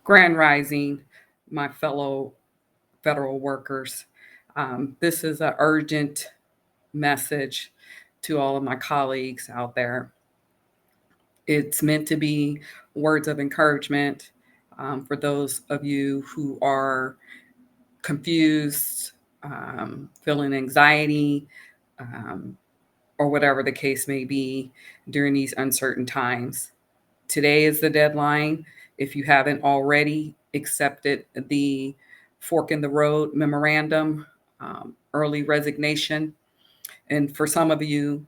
Grand Rising, my fellow federal workers. This is an urgent message to all of my colleagues out there. It's meant to be words of encouragement for those of you who are confused, feeling anxiety, um, or whatever the case may be during these uncertain times. Today is the deadline. If you haven't already accepted the fork in the road memorandum, early resignation, and for some of you,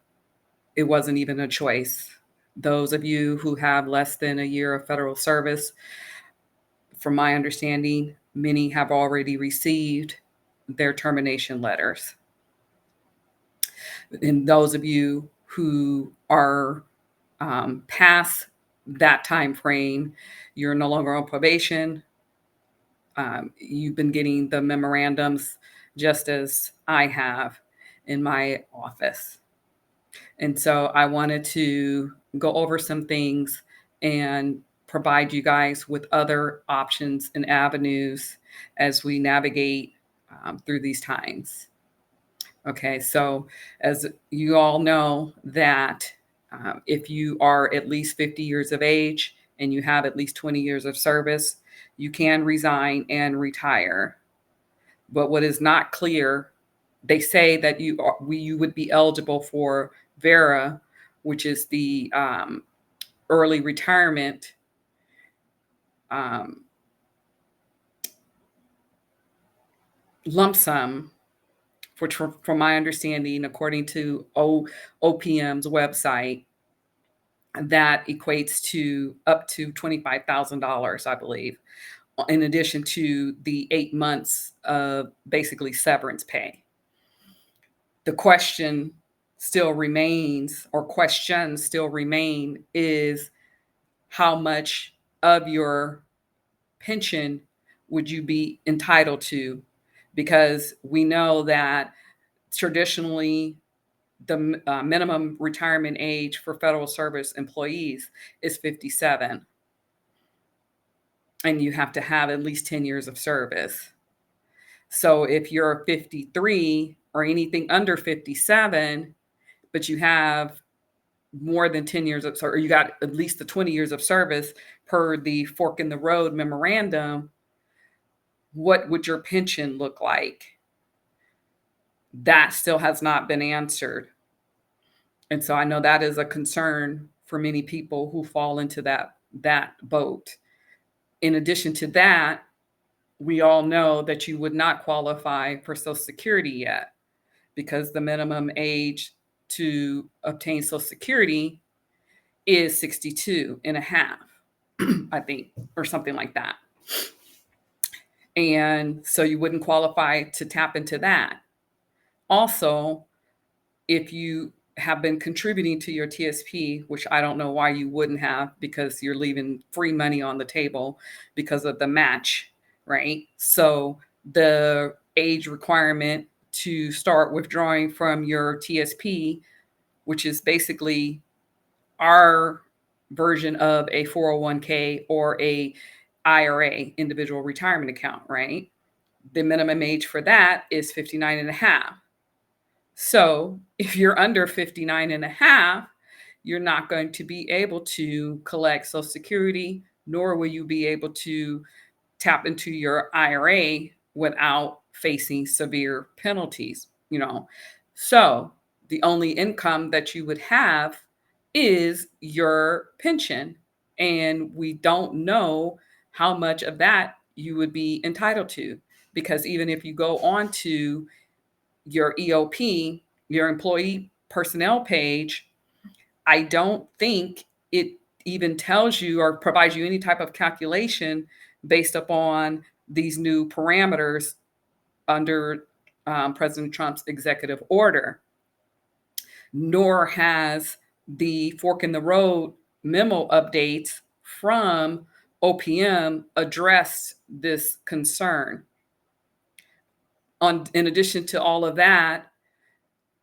it wasn't even a choice. Those of you who have less than a year of federal service, from my understanding, many have already received their termination letters. And those of you who are past that time frame, you're no longer on probation. You've been getting the memorandums just as I have in my office. And so I wanted to go over some things and provide you guys with other options and avenues as we navigate through these times. Okay, so as you all know that if you are at least 50 years of age and you have at least 20 years of service, you can resign and retire. But what is not clear, they say that you would be eligible for VERA, which is the early retirement um, lump sum, which, from my understanding, according to OPM's website, that equates to up to $25,000, I believe, in addition to the 8 months of basically severance pay. The question still remains, or questions still remain, is how much of your pension would you be entitled to? Because we know that traditionally the minimum retirement age for federal service employees is 57. And you have to have at least 10 years of service. So if you're 53 or anything under 57, but you have more than 10 years of, or you got at least the 20 years of service per the fork in the road memorandum, what would your pension look like? That still has not been answered. And so I know that is a concern for many people who fall into that boat. In addition to that, we all know that you would not qualify for Social Security yet because the minimum age to obtain Social Security is 62 and a half, I think, or something like that. And so you wouldn't qualify to tap into that. Also, if you have been contributing to your TSP, which I don't know why you wouldn't have, because you're leaving free money on the table because of the match, right? So the age requirement to start withdrawing from your TSP, which is basically our version of a 401k or a IRA, individual retirement account, right? The minimum age for that is 59 and a half. So if you're under 59 and a half, you're not going to be able to collect Social Security, nor will you be able to tap into your IRA without facing severe penalties, So the only income that you would have is your pension. And we don't know how much of that you would be entitled to. Because even if you go on to your EOP, your employee personnel page, I don't think it even tells you or provides you any type of calculation based upon these new parameters under President Trump's executive order. Nor has the fork in the road memo updates from OPM addressed this concern. In addition to all of that,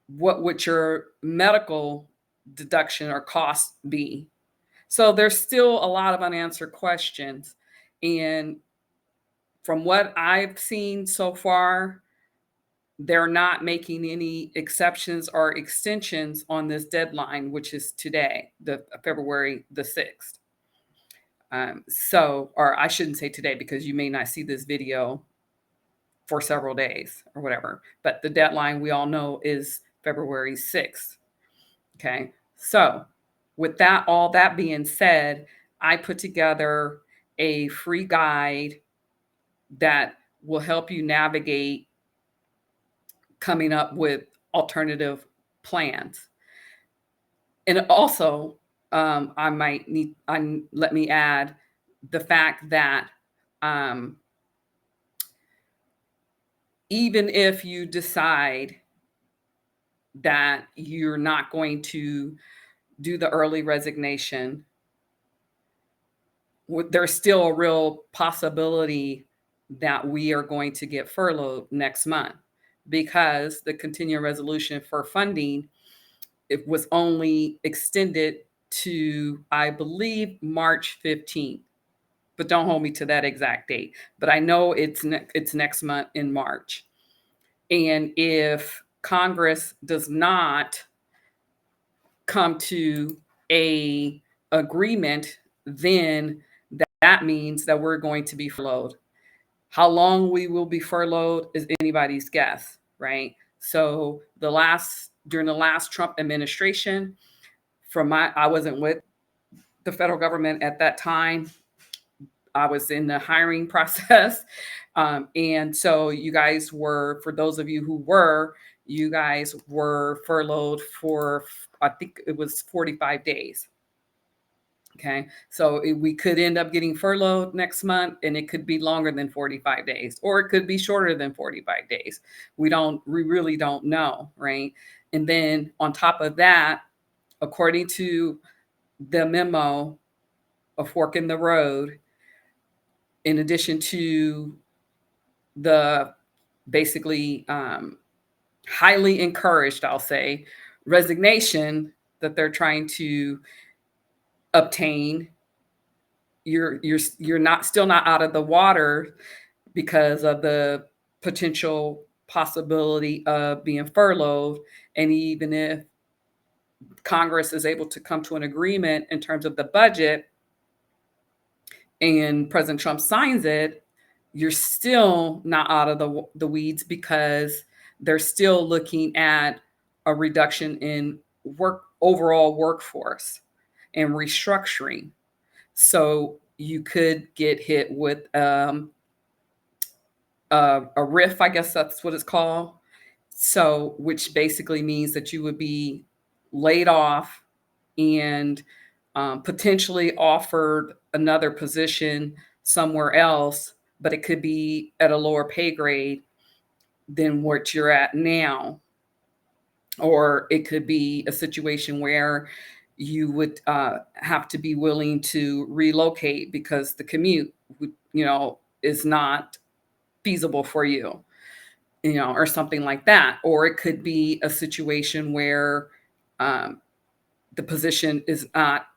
what would your medical deduction or cost be? So there's still a lot of unanswered questions. And from what I've seen so far, they're not making any exceptions or extensions on this deadline, which is today, the February the 6th. Or I shouldn't say today because you may not see this video for several days or whatever. But the deadline we all know is February 6th. Okay. So, with that, all that being said, I put together a free guide that will help you navigate coming up with alternative plans. And also, let me add the fact that um, even if you decide that you're not going to do the early resignation, there's still a real possibility that we are going to get furloughed next month because the continuing resolution for funding, it was only extended to, I believe, March 15th. But don't hold me to that exact date. But I know it's next month in March. And if Congress does not come to a agreement, then that means that we're going to be furloughed. How long we will be furloughed is anybody's guess, right? So during the last Trump administration, I wasn't with the federal government at that time. I was in the hiring process. And so for those of you who you guys were furloughed for, I think it was 45 days. Okay. So we could end up getting furloughed next month and it could be longer than 45 days, or it could be shorter than 45 days. We really don't know. Right. And then on top of that, according to the memo, a fork in the road, in addition to the basically highly encouraged, I'll say, resignation that they're trying to obtain, you're not still not out of the water because of the potential possibility of being furloughed. And even if Congress is able to come to an agreement in terms of the budget and President Trump signs it, you're still not out of the weeds because they're still looking at a reduction in overall workforce and restructuring. So you could get hit with a RIF, I guess that's what it's called. So, which basically means that you would be laid off and potentially offered another position somewhere else, but it could be at a lower pay grade than what you're at now. Or it could be a situation where you would have to be willing to relocate because the commute, is not feasible for you, or something like that. Or it could be a situation where the position is not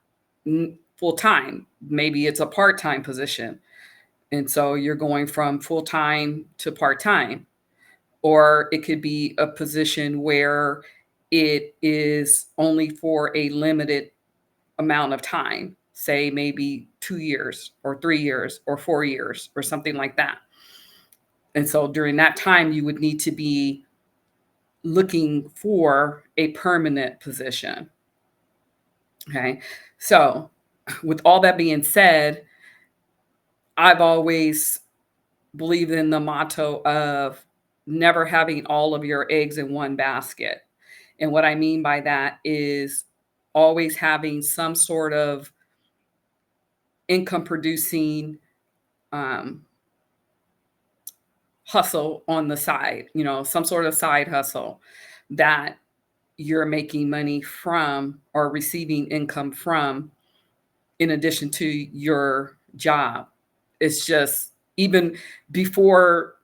full time. Maybe it's a part time position. And so you're going from full time to part time. Or it could be a position where it is only for a limited amount of time, say maybe 2 years or 3 years or 4 years or something like that. And so during that time, you would need to be looking for a permanent position. Okay. So, with all that being said, I've always believed in the motto of never having all of your eggs in one basket. And what I mean by that is always having some sort of income producing um, hustle on the side, some sort of side hustle that you're making money from or receiving income from in addition to your job. It's just, even before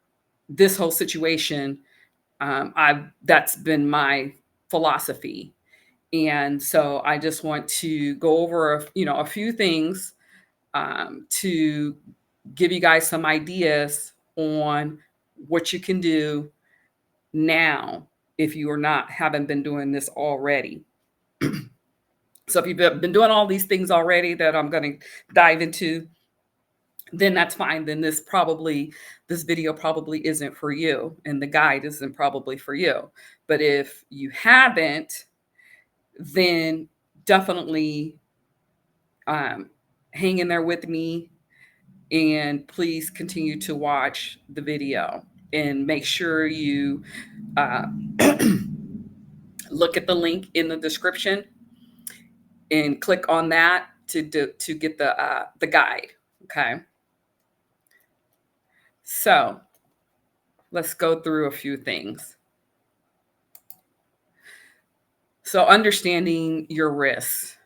this whole situation, that's been my philosophy. And so I just want to go over a few things to give you guys some ideas on what you can do now if you are not haven't been doing this already. So if you've been doing all these things already that I'm going to dive into, then that's fine. Then this video probably isn't for you, and the guide isn't probably for you. But if you haven't, then definitely hang in there with me, and please continue to watch the video, and make sure you uh, look at the link in the description and click on that to get the guide. Okay, so let's go through a few things. So understanding your risks.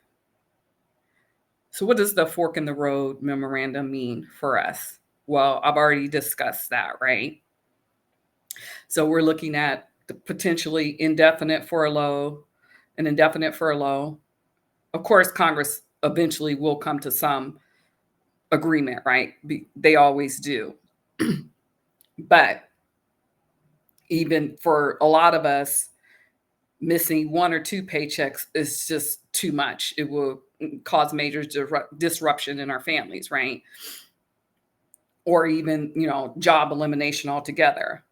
So what does the fork in the road memorandum mean for us? Well, I've already discussed that, right? So we're looking at the potentially indefinite furlough, an indefinite furlough. Of course, Congress eventually will come to some agreement, right? They always do. But even for a lot of us, missing one or two paychecks is just too much. It will cause major disruption in our families, right? Or even, job elimination altogether,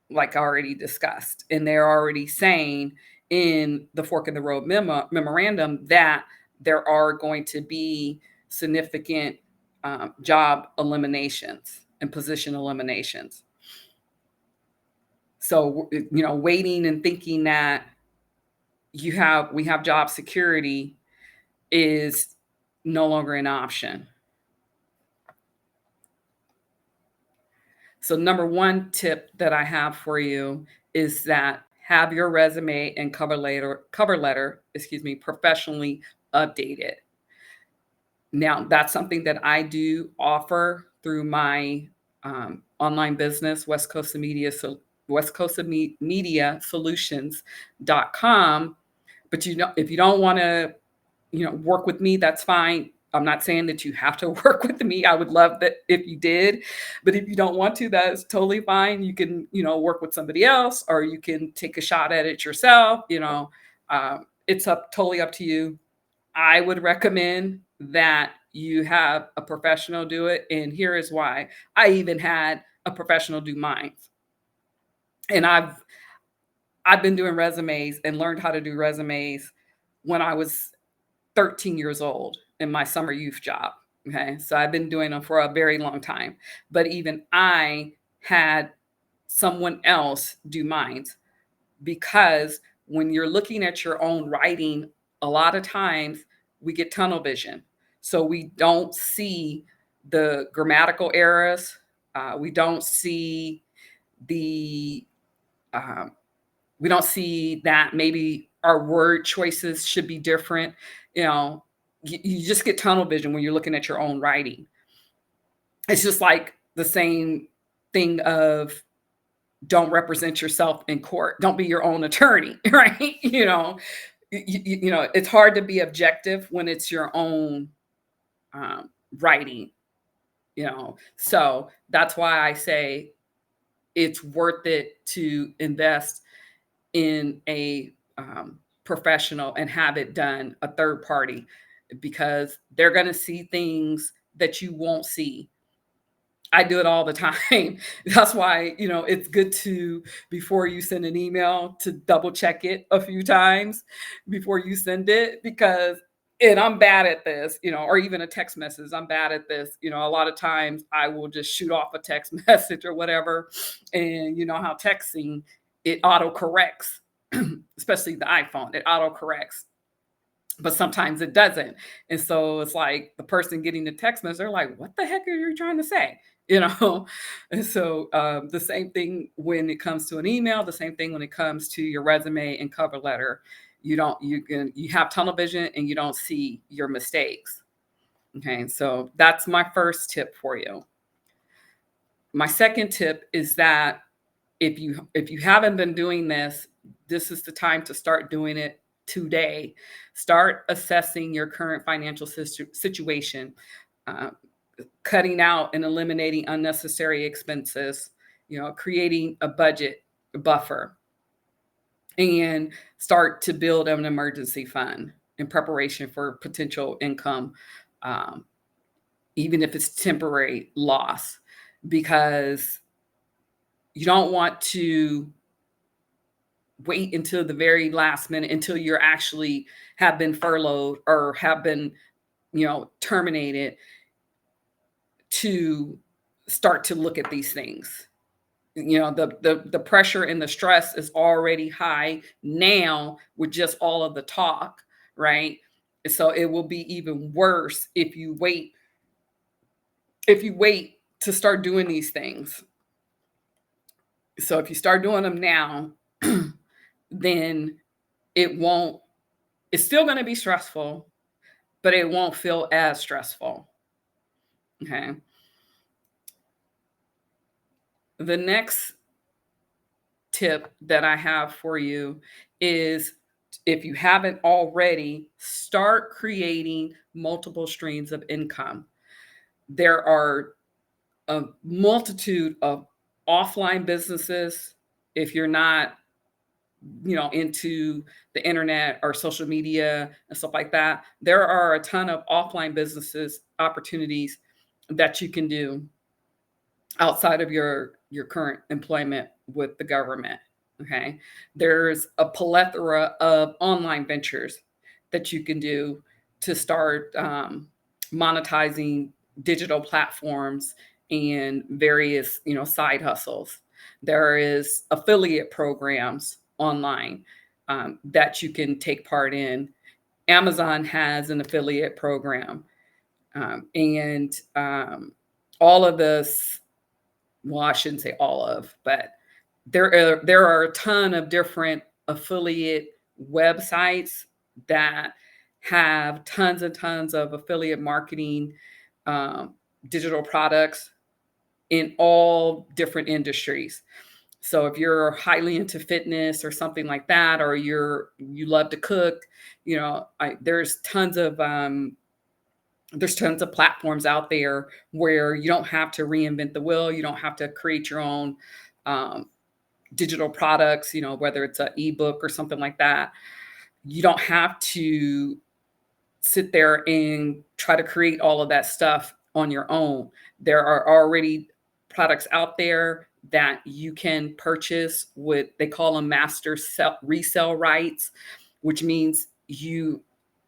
like I already discussed. And they're already saying in the Fork in the Road memorandum that there are going to be significant job eliminations and position eliminations. So, waiting and thinking that we have job security is no longer an option. So number one tip that I have for you is that have your resume and cover letter, professionally updated. Now, that's something that I do offer through my online business, West Coast of Media Solutions.com. But if you don't want to, work with me, that's fine. I'm not saying that you have to work with me. I would love that if you did, but if you don't want to, that's totally fine. You can, work with somebody else, or you can take a shot at it yourself. It's totally up to you. I would recommend that you have a professional do it, and here is why. I even had a professional do mine, and I've been doing resumes and learned how to do resumes when I was 13 years old in my summer youth job. Okay. So I've been doing them for a very long time. But even I had someone else do mine, because when you're looking at your own writing, a lot of times we get tunnel vision. So we don't see the grammatical errors. We don't see the um, we don't see that maybe our word choices should be different. You know, you just get tunnel vision when you're looking at your own writing. It's just like the same thing of don't represent yourself in court. Don't be your own attorney, right? It's hard to be objective when it's your own writing. So that's why I say it's worth it to invest in a professional and have it done a third party, because they're going to see things that you won't see. I do it all the time. That's why, it's good to, before you send an email, to double check it a few times before you send it, because, and I'm bad at this, or even a text message. I'm bad at this. A lot of times I will just shoot off a text message or whatever. And you know how texting, it auto corrects, especially the iPhone, it auto corrects, but sometimes it doesn't. And so it's like the person getting the text message, they're like, what the heck are you trying to say? And so the same thing when it comes to an email, the same thing when it comes to your resume and cover letter. You have tunnel vision and you don't see your mistakes. Okay, so that's my first tip for you. My second tip is that if you haven't been doing this, this is the time to start doing it today. Start assessing your current financial situation. cutting out and eliminating unnecessary expenses, creating a budget buffer, and start to build an emergency fund in preparation for potential income, um, even if it's temporary loss, because you don't want to wait until the very last minute until you're actually have been furloughed or have been, terminated to start to look at these things. The pressure and the stress is already high now with just all of the talk, right? So it will be even worse if you wait to start doing these things. So if you start doing them now, then it won't it's still going to be stressful, but it won't feel as stressful. Okay. The next tip that I have for you is, if you haven't already, start creating multiple streams of income. There are a multitude of offline businesses. If you're not, into the internet or social media and stuff like that, there are a ton of offline businesses opportunities that you can do outside of your current employment with the government. Okay, there's a plethora of online ventures that you can do to start monetizing digital platforms and various side hustles. There is affiliate programs online that you can take part in. Amazon has an affiliate program, and all of this, well, I shouldn't say all of, but there are a ton of different affiliate websites that have tons and tons of affiliate marketing, um, digital products in all different industries. So if you're highly into fitness or something like that, or you love to cook, there's tons of platforms out there where you don't have to reinvent the wheel. You don't have to create your own um, digital products, whether it's an ebook or something like that. You don't have to sit there and try to create all of that stuff on your own. There are already products out there that you can purchase with, they call them resale rights, which means you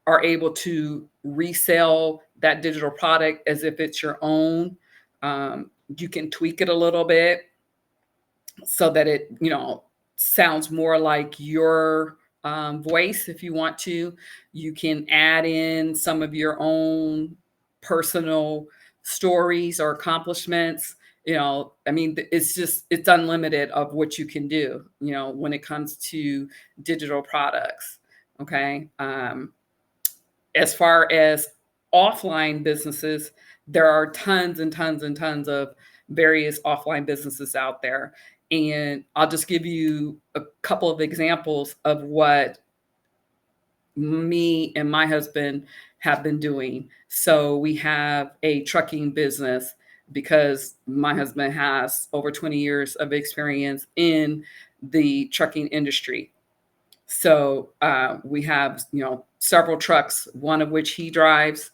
are able to resell that digital product as if it's your own. You can tweak it a little bit so that it, sounds more like your voice. If you want to, you can add in some of your own personal stories or accomplishments. I mean, it's unlimited of what you can do, when it comes to digital products. Okay. As far as offline businesses, there are tons and tons and tons of various offline businesses out there. And I'll just give you a couple of examples of what me and my husband have been doing. So we have a trucking business because my husband has over 20 years of experience in the trucking industry. So we have, several trucks, one of which he drives,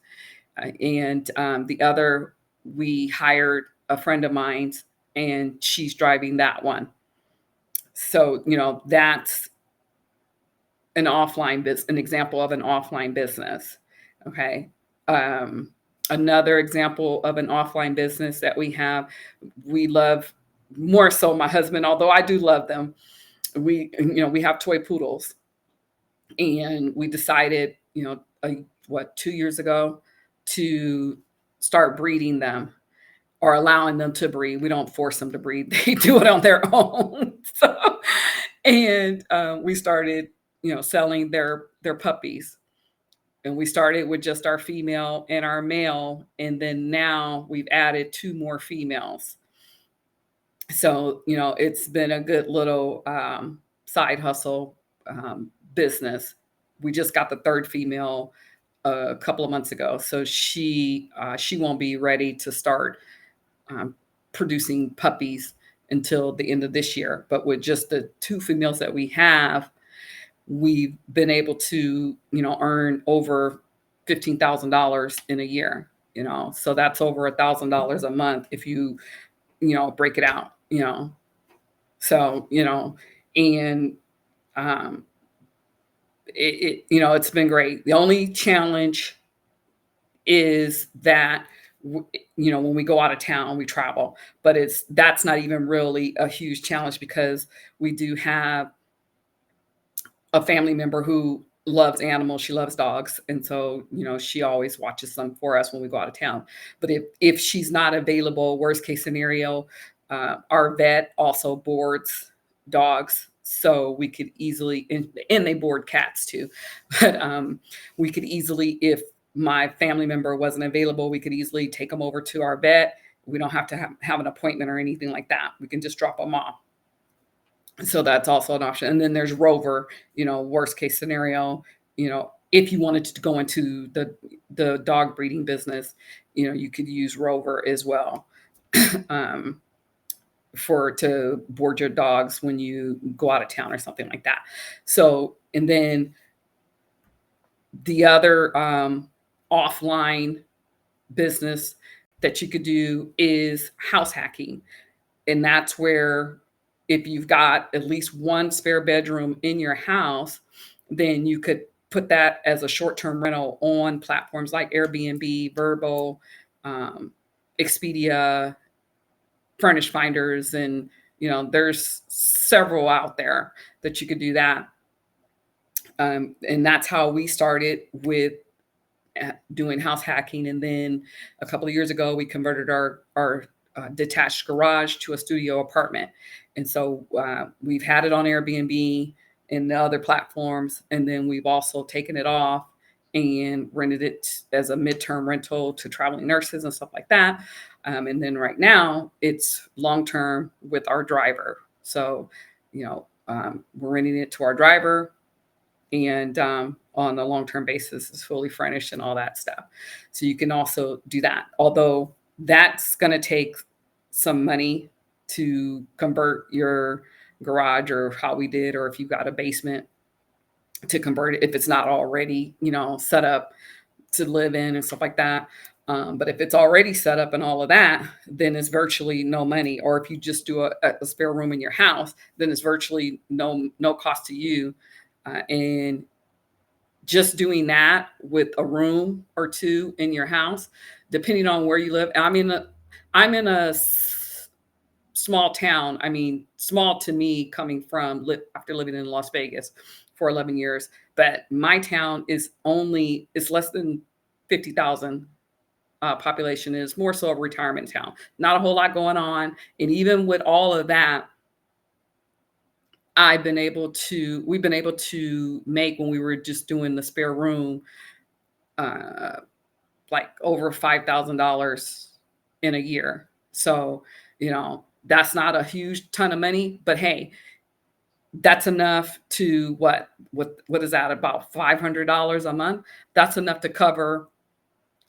and the other we hired a friend of mine's, and she's driving that one. So that's an example of an offline business. Okay. Um, Another example of an offline business that we love more so my husband, although I do love them. We have toy poodles, and we decided, 2 years ago, to start breeding them, or allowing them to breed. We don't force them to breed; they do it on their own. And we started, selling their puppies, and we started with just our female and our male, and then now we've added two more females. So it's been a good little side hustle business. We just got the third female a couple of months ago. So she won't be ready to start um, producing puppies until the end of this year. But with just the two females that we have, we've been able to, earn over $15,000 in a year. So that's over $1,000 a month if break it out. So and um, it's been great. The only challenge is that when we go out of town, we travel, but that's not even really a huge challenge because we do have a family member who loves animals. She loves dogs, and so she always watches some for us when we go out of town. But if she's not available, worst case scenario, our vet also boards dogs, so we could easily and they board cats too. But we could easily, if my family member wasn't available, we could easily take them over to our vet. We don't have to have an appointment or anything like that. We can just drop them off. So that's also an option. And then there's Rover, worst case scenario, if you wanted to go into the dog breeding business, you could use Rover as well. um, to board your dogs when you go out of town or something like that. So, and then the other offline business that you could do is house hacking. And that's where, if you've got at least one spare bedroom in your house, then you could put that as a short-term rental on platforms like Airbnb, Vrbo, Expedia, Furnish Finders, and there's several out there that you could do that. And that's how we started with doing house hacking. And then a couple of years ago, we converted our detached garage to a studio apartment. And so we've had it on Airbnb and the other platforms. And then we've also taken it off and rented it as a midterm rental to traveling nurses and stuff like that. And then right now it's long-term with our driver. So, we're renting it to our driver, and on a long-term basis is fully furnished and all that stuff. So you can also do that. Although that's going to take some money to convert your garage, or how we did, or if you've got a basement, to convert it if it's not already, set up to live in and stuff like that. But if it's already set up and all of that, then it's virtually no money. Or if you just do a spare room in your house, then it's virtually no cost to you. And just doing that with a room or two in your house, depending on where you live. I'm in a small town. I mean, small to me, coming from after living in Las Vegas for 11 years. But my town it's less than 50,000 population. Is more so a retirement town. Not a whole lot going on. And even with all of that, we've been able to make, when we were just doing the spare room, uh, like over $5,000 in a year. So, that's not a huge ton of money, but hey, that's enough to what is that, about $500 a month? That's enough to cover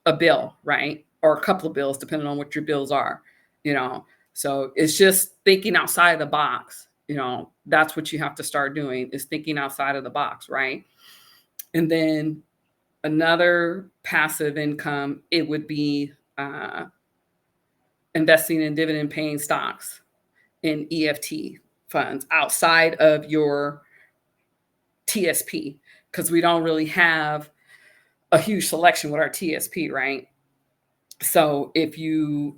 a bill, right? Or a couple of bills, depending on what your bills are, you know. So it's just thinking outside the box. That's what you have to start doing, is thinking outside of the box, right? And then another passive income, it would be investing in dividend paying stocks and EFT funds outside of your TSP, because we don't really have a huge selection with our TSP, right? So if you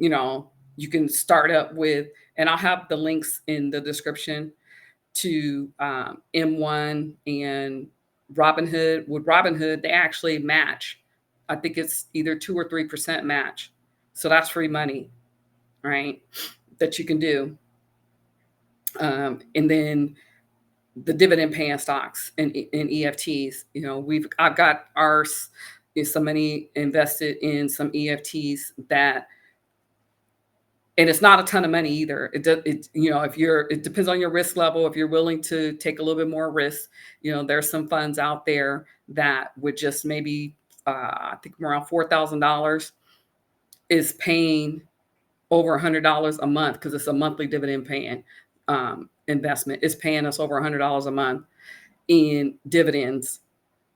can start up with, and I'll have the links in the description to M1 and Robinhood. With Robinhood, they actually match. I think it's either 2 or 3% match. So that's free money, right? That you can do. And then the dividend paying stocks and EFTs. I've got some money invested in some EFTs that, and it's not a ton of money either. It depends on your risk level. If you're willing to take a little bit more risk, there's some funds out there that would just maybe I think around $4,000, is paying over $100 a month because it's a monthly dividend paying investment. It's paying us over $100 a month in dividends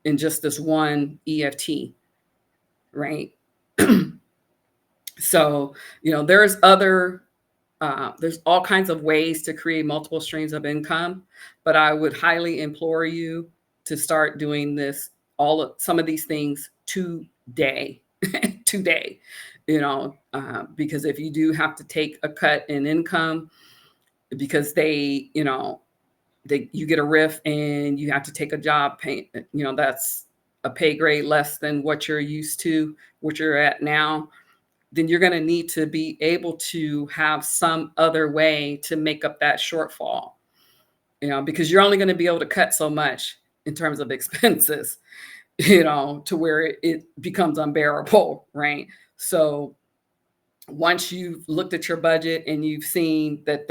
in just this one EFT, right? So, there's all kinds of ways to create multiple streams of income, but I would highly implore you to start doing some of these things today, today, because if you do have to take a cut in income because you get a RIF and you have to take a job pay, that's a pay grade less than what you're used to, what you're at now, then you're going to need to be able to have some other way to make up that shortfall, because you're only going to be able to cut so much in terms of expenses, to where it becomes unbearable, right? So once you've looked at your budget and you've seen that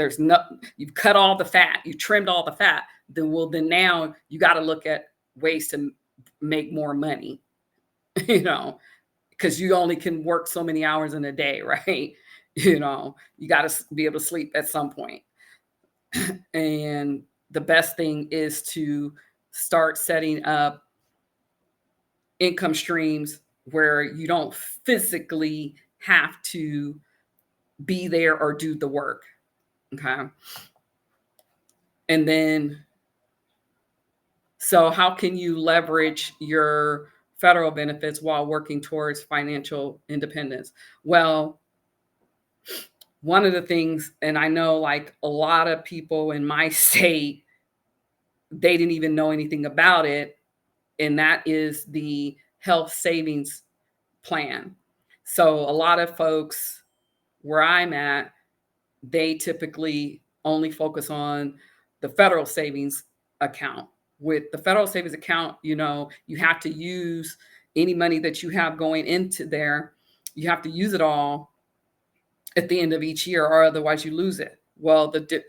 you've cut all the fat, you trimmed all the fat, then now you got to look at ways to make more money, because you only can work so many hours in a day, right? You got to be able to sleep at some point. And the best thing is to start setting up income streams where you don't physically have to be there or do the work. Okay. And then, so how can you leverage your federal benefits while working towards financial independence? Well, one of the things, and I know like a lot of people in my state, they didn't even know anything about it, and that is the health savings plan. So a lot of folks where I'm at, they typically only focus on the federal savings account. With the federal savings account, you have to use any money that you have going into there. You have to use it all at the end of each year, or otherwise you lose it. Well, the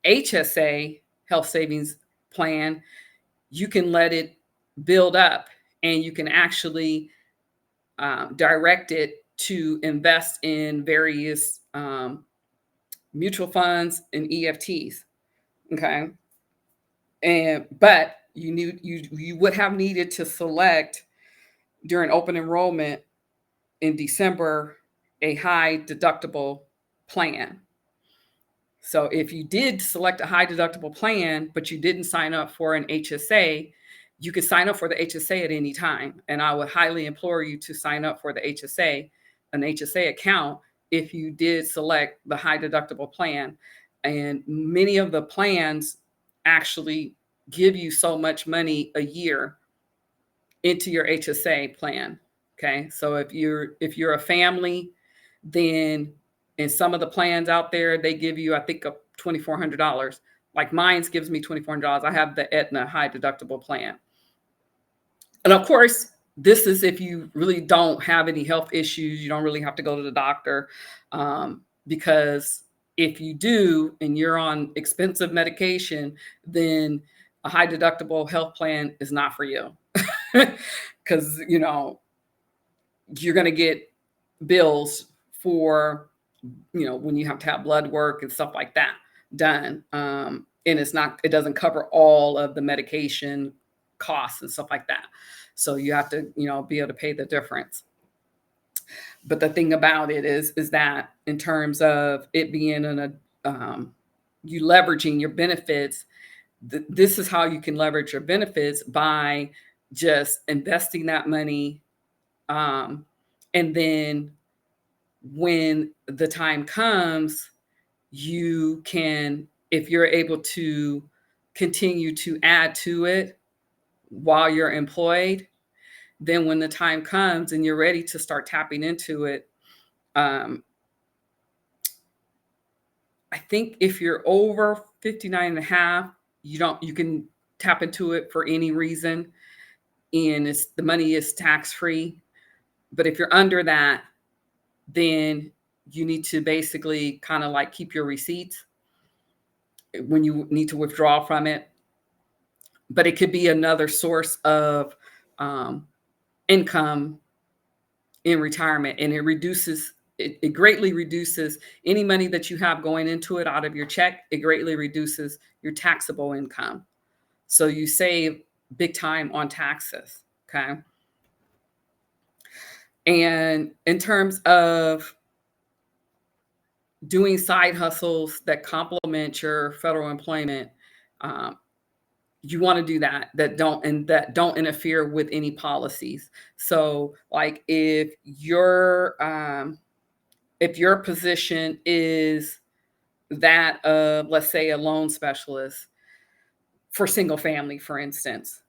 HSA, health savings plan, you can let it build up, and you can actually direct it to invest in various mutual funds and EFTs. Okay. But you would have needed to select during open enrollment in December a high deductible plan. So if you did select a high deductible plan, but you didn't sign up for an HSA, you could sign up for the HSA at any time. And I would highly implore you to sign up for the an HSA account, if you did select the high deductible plan. And many of the plans actually give you so much money a year into your HSA plan. Okay. So if you're a family, then in some of the plans out there, they give you, I think, $2,400. Like mine's gives me $2,400. I have the Aetna high deductible plan. And of course, this is if you really don't have any health issues. You don't really have to go to the doctor, because if you do and you're on expensive medication, then a high deductible health plan is not for you, because you're going to get bills for when you have to have blood work and stuff like that done, and it doesn't cover all of the medication costs and stuff like that. So you have to be able to pay the difference. But the thing about it is that in terms of it being you leveraging your benefits, this is how you can leverage your benefits, by just investing that money, and then when the time comes, you can, if you're able to continue to add to it while you're employed, then when the time comes and you're ready to start tapping into it, I think if you're over 59 and a half, you can tap into it for any reason, and the money is tax free. But if you're under that, then you need to basically kind of like keep your receipts when you need to withdraw from it. But it could be another source of income in retirement, and it greatly reduces any money that you have going into it out of your check. It greatly reduces your taxable income. So you save big time on taxes. Okay. And in terms of doing side hustles that complement your federal employment, um, you want to do that don't interfere with any policies. So like if your position is that of, let's say, a loan specialist for single family, for instance,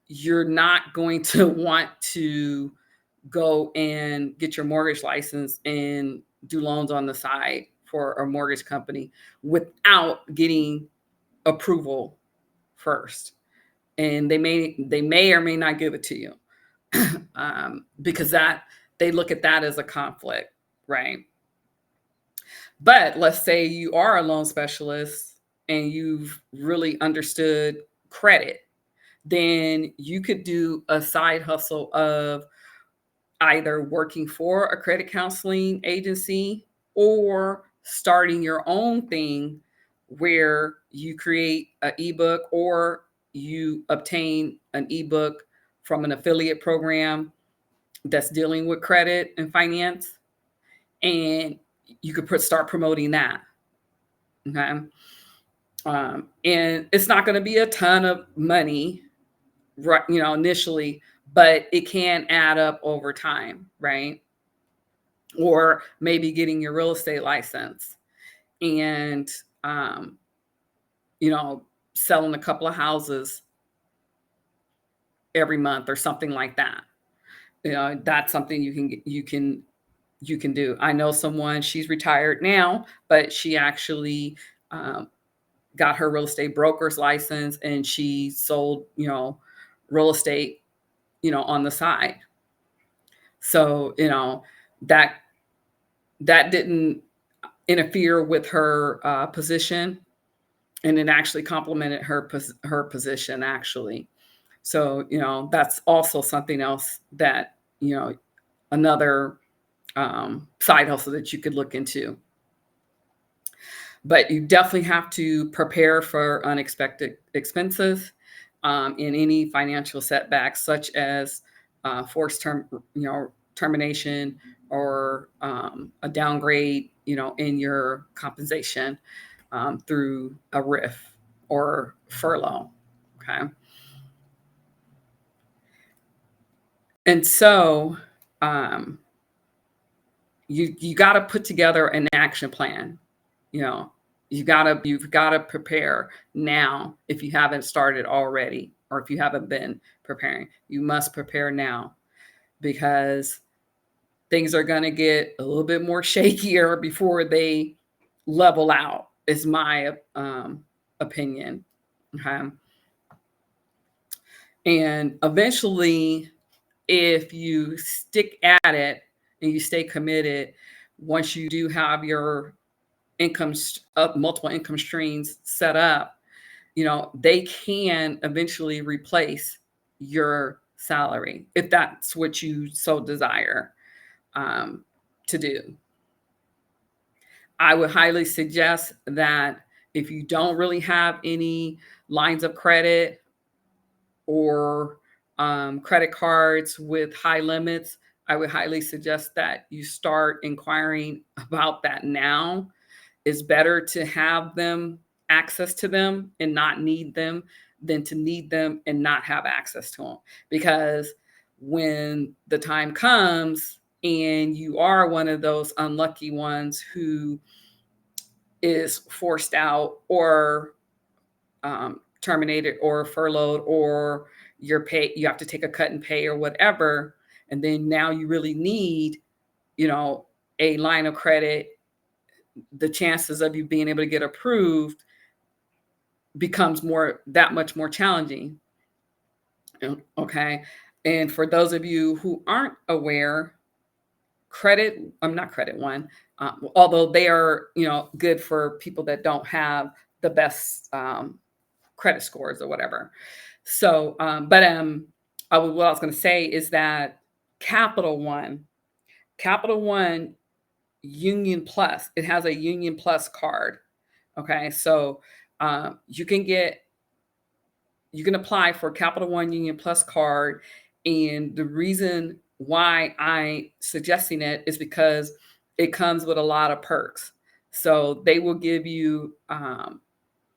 you're not going to want to go and get your mortgage license and do loans on the side for a mortgage company without getting approval first. And they may or may not give it to you, because that they look at that as a conflict, right? But let's say you are a loan specialist and you've really understood credit, then you could do a side hustle of either working for a credit counseling agency or starting your own thing where you create an ebook or you obtain an ebook from an affiliate program that's dealing with credit and finance, and you could start promoting that. Okay. And it's not going to be a ton of money, right, initially, but it can add up over time, right? Or maybe getting your real estate license and, um, you know, selling a couple of houses every month or something like that. That's something you can do. I know someone, she's retired now, but she actually um, got her real estate broker's license and she sold, real estate, on the side. So, that that didn't interfere with her position, and it actually complemented her position actually. So, that's also something else that, another side hustle that you could look into. But you definitely have to prepare for unexpected expenses, and any financial setbacks, such as forced termination or a downgrade, in your compensation through a RIF or furlough. Okay, and so um, you got to put together an action plan. You know, you've got to prepare now if you haven't started already, or if you haven't been preparing. You must prepare now, because things are going to get a little bit more shakier before they level out, is my opinion. Okay. And eventually, if you stick at it and you stay committed, once you do have your multiple income streams set up, they can eventually replace your salary if that's what you so desire um, to do. I would highly suggest that if you don't really have any lines of credit or credit cards with high limits, I would highly suggest that you start inquiring about that now. It's better to have them access to them and not need them than to need them and not have access to them. Because when the time comes and you are one of those unlucky ones who is forced out or terminated or furloughed, or you have to take a cut in pay or whatever, and then now you really need, a line of credit, the chances of you being able to get approved becomes that much more challenging. Okay. And for those of you who aren't aware, I'm not Credit One, although they are, good for people that don't have the best credit scores or whatever. So, but what I was going to say is that Capital One, Capital One Union Plus, it has a Union Plus card. Okay, so you can get you can apply for Capital One Union Plus card, and the reason why I suggesting it is because it comes with a lot of perks. So they will give you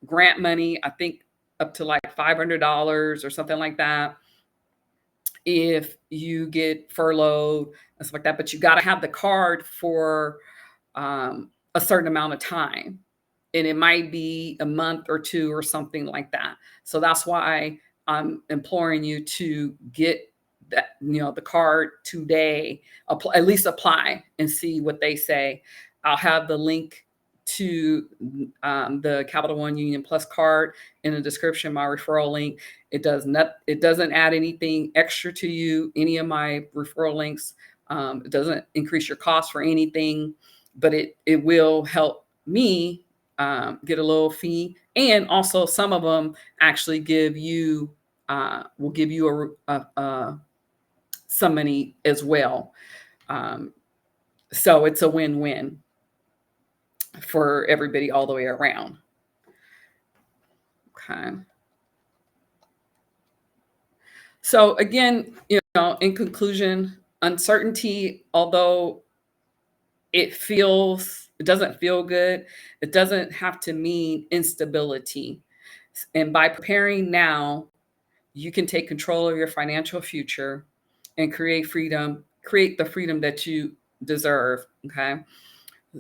grant money, I think up to like $500 or something like that if you get furloughed and stuff like that. But you got to have the card for a certain amount of time. And it might be a month or two or something like that. So that's why I'm imploring you to get that, the card today, at least apply and see what they say. I'll have the link to the Capital One Union Plus card in the description, my referral link. It doesn't add anything extra to you, any of my referral links. It doesn't increase your cost for anything, but it will help me get a little fee. And also some of them actually will give you some money as well. Um, so it's a win-win for everybody all the way around. Okay. So again, in conclusion, uncertainty, although it doesn't feel good, it doesn't have to mean instability. And by preparing now, you can take control of your financial future and create the freedom that you deserve. Okay.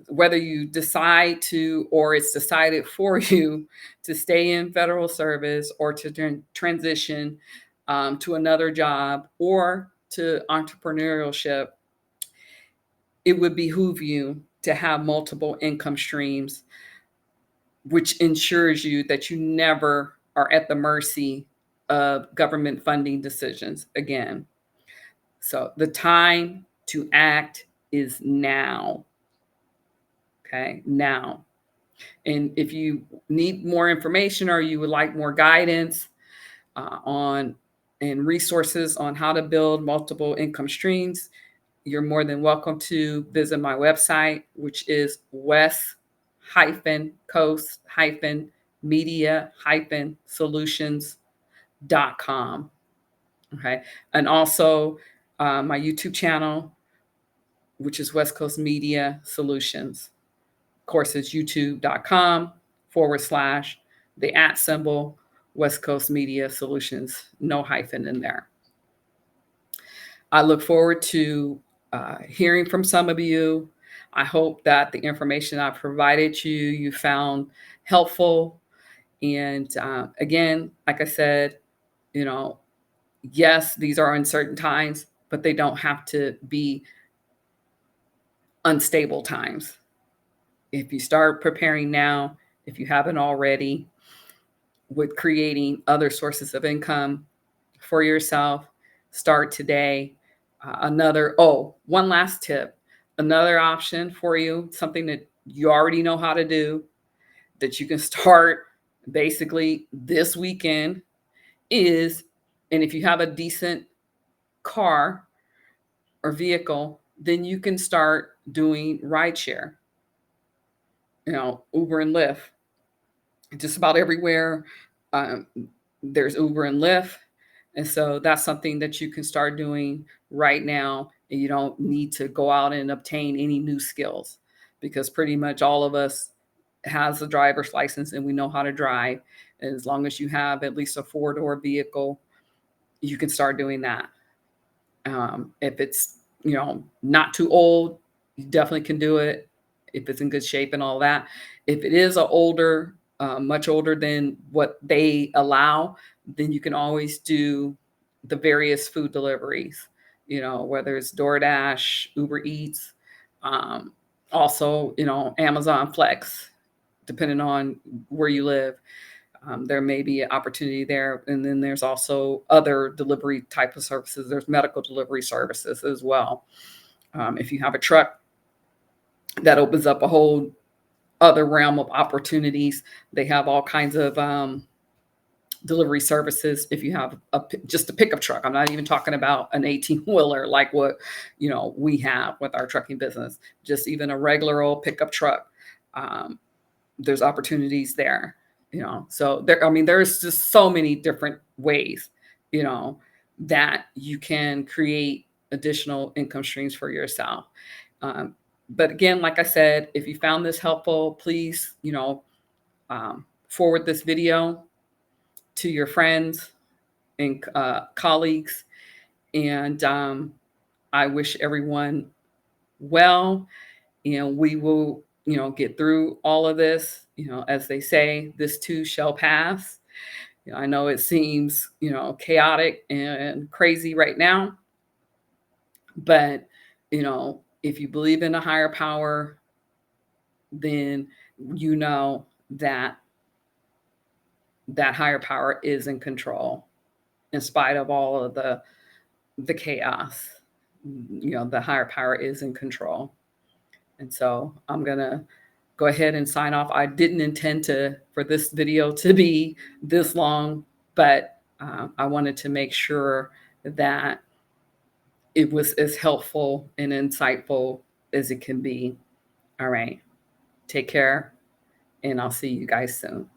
Whether you decide to, or it's decided for you to stay in federal service or to transition to another job or to entrepreneurship, it would behoove you to have multiple income streams, which ensures you that you never are at the mercy of government funding decisions again. So the time to act is now. Okay, now. And if you need more information or you would like more guidance on and resources on how to build multiple income streams, you're more than welcome to visit my website, which is west-coast-media-solutions.com. Okay. And also my YouTube channel, which is West Coast Media Solutions. Of course, it's youtube.com/the West Coast Media Solutions, no hyphen in there. I look forward to hearing from some of you. I hope that the information I provided you found helpful. And again, like I said, yes, these are uncertain times, but they don't have to be unstable times. If you start preparing now, if you haven't already, with creating other sources of income for yourself, start today. One last tip, another option for you, something that you already know how to do, that you can start basically this weekend is, and if you have a decent car or vehicle, then you can start doing rideshare, Uber and Lyft. Just about everywhere, um, there's Uber and Lyft. And so that's something that you can start doing right now. And you don't need to go out and obtain any new skills, because pretty much all of us has a driver's license and we know how to drive. And as long as you have at least a 4-door vehicle, you can start doing that. If it's, not too old, you definitely can do it if it's in good shape and all that. If it is much older than what they allow, then you can always do the various food deliveries, whether it's DoorDash, Uber Eats, also, Amazon Flex, depending on where you live. There may be an opportunity there. And then there's also other delivery type of services. There's medical delivery services as well. If you have a truck, that opens up a whole other realm of opportunities. They have all kinds of delivery services. If you have just a pickup truck, I'm not even talking about an 18-wheeler like what we have with our trucking business. Just even a regular old pickup truck. Um, there's opportunities there. So there. I mean, there's just so many different ways, you know, that you can create additional income streams for yourself. Um, but again, like I said, if you found this helpful, please, forward this video to your friends and colleagues. And I wish everyone well, and we will, get through all of this. As they say, this too shall pass. I know it seems, chaotic and crazy right now, but if you believe in a higher power, then you know that that higher power is in control in spite of all of the chaos. The higher power is in control. And so I'm going to go ahead and sign off. I didn't intend for this video to be this long, but I wanted to make sure that it was as helpful and insightful as it can be. All right. Take care, and I'll see you guys soon.